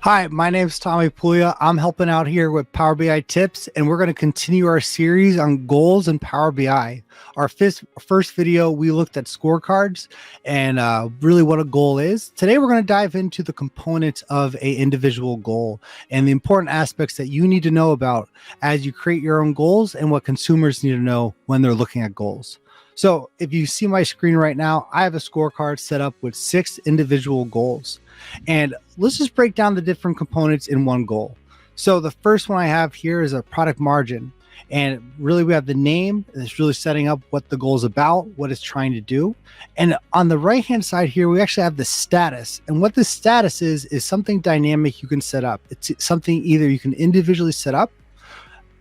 Hi, my name is Tommy Puglia. I'm helping out here with Power BI tips, and we're going to continue our series on goals in Power BI. Our first video, we looked at scorecards and really what a goal is. Today, we're going to dive into the components of an individual goal and the important aspects that you need to know about as you create your own goals and what consumers need to know when they're looking at goals. So if you see my screen right now, I have a scorecard set up with 6 individual goals. And let's just break down the different components in one goal. So the first one I have here is a product margin. And really we have the name. It's really setting up what the goal is about, what it's trying to do. And on the right-hand side here, we actually have the status. And what the status is something dynamic you can set up. It's something either you can individually set up,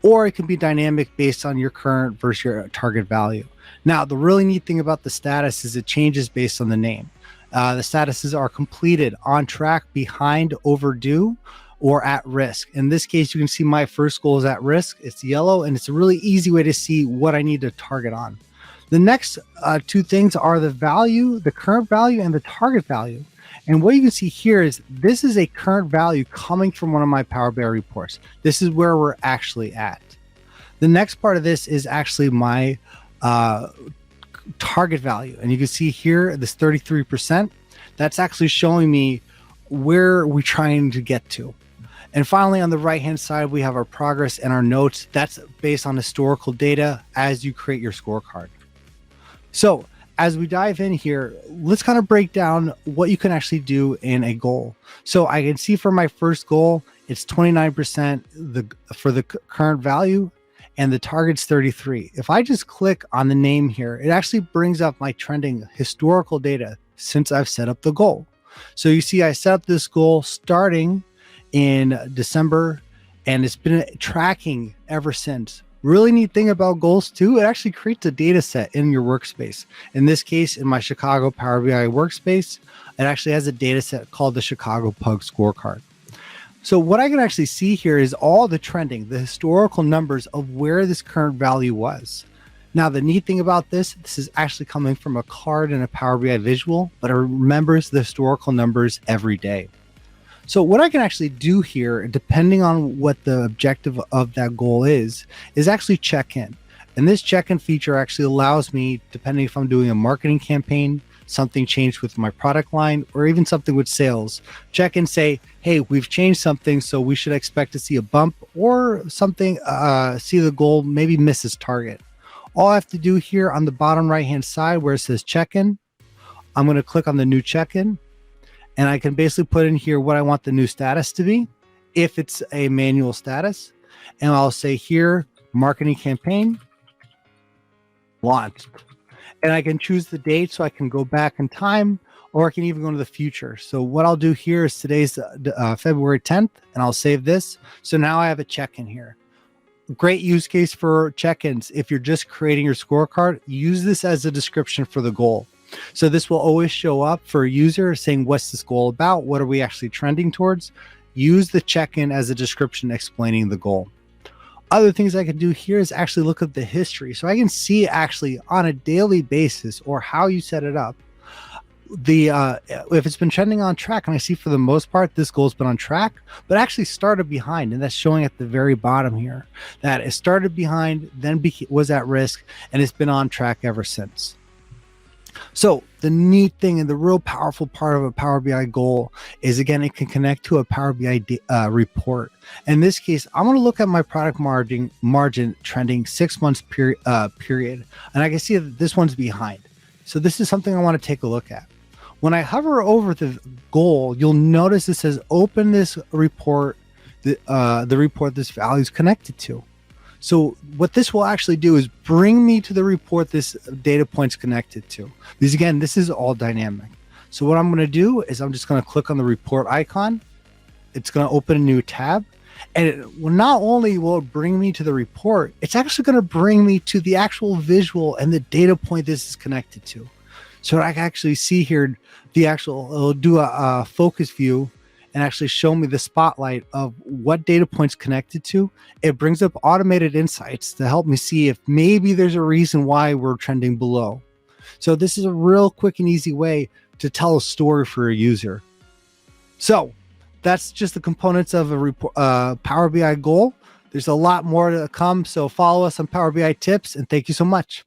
or it can be dynamic based on your current versus your target value. Now, the really neat thing about the status is it changes based on the name. The statuses are completed, on track, behind, overdue, or at risk. In this case, you can see my first goal is at risk. It's yellow, and it's a really easy way to see what I need to target on. The next two things are the value, the current value, and the target value. And what you can see here is this is a current value coming from one of my Power BI reports. This is where we're actually at. The next part of this is actually my target value. And you can see here, this 33%, that's actually showing me where we're trying to get to. And finally, on the right-hand side, we have our progress and our notes. That's based on historical data as you create your scorecard. So as we dive in here, let's kind of break down what you can actually do in a goal. So I can see for my first goal, it's 29% for the current value, and the target's 33. If I just click on the name here, it actually brings up my trending historical data since I've set up the goal. So you see, I set up this goal starting in December, and it's been tracking ever since. Really neat thing about goals too, it actually creates a data set in your workspace. In this case, in my Chicago Power BI workspace, it actually has a data set called the Chicago Pug Scorecard. So what I can actually see here is all the trending, the historical numbers of where this current value was. Now, the neat thing about this is actually coming from a card and a Power BI visual, but it remembers the historical numbers every day. So what I can actually do here, depending on what the objective of that goal is actually check in. And this check-in feature actually allows me, depending if I'm doing a marketing campaign, something changed with my product line, or even something with sales, check and say, hey, we've changed something, so we should expect to see a bump or something, see the goal maybe miss its target. All I have to do here on the bottom right-hand side where it says check-in, I'm going to click on the new check-in, and I can basically put in here what I want the new status to be, if it's a manual status, and I'll say here, marketing campaign, launched. And I can choose the date, so I can go back in time, or I can even go to the future. So what I'll do here is today's February 10th, and I'll save this. So now I have a check-in here. Great use case for check-ins. If you're just creating your scorecard, use this as a description for the goal. So this will always show up for a user saying, what's this goal about? What are we actually trending towards? Use the check-in as a description explaining the goal. Other things I can do here is actually look at the history. So I can see actually on a daily basis, or how you set it up, if it's been trending on track, and I see for the most part this goal's been on track, but actually started behind, and that's showing at the very bottom here that it started behind, then was at risk, and it's been on track ever since. So the neat thing and the real powerful part of a Power BI goal is, again, it can connect to a Power BI report. In this case, I'm going to look at my product margin trending 6 months period, and I can see that this one's behind. So this is something I want to take a look at. When I hover over the goal, you'll notice it says open this report, the report this value is connected to. So what this will actually do is bring me to the report this data point's connected to. Because again, this is all dynamic. So what I'm going to do is I'm just going to click on the report icon. It's going to open a new tab. And it will not only will it bring me to the report, it's actually going to bring me to the actual visual and the data point this is connected to. So I can actually see here it'll do a focus view and actually show me the spotlight of what data points connected to. It brings up automated insights to help me see if maybe there's a reason why we're trending below. So this is a real quick and easy way to tell a story for a user. So that's just the components of a report, Power BI goal. There's a lot more to come. So follow us on Power BI tips, and thank you so much.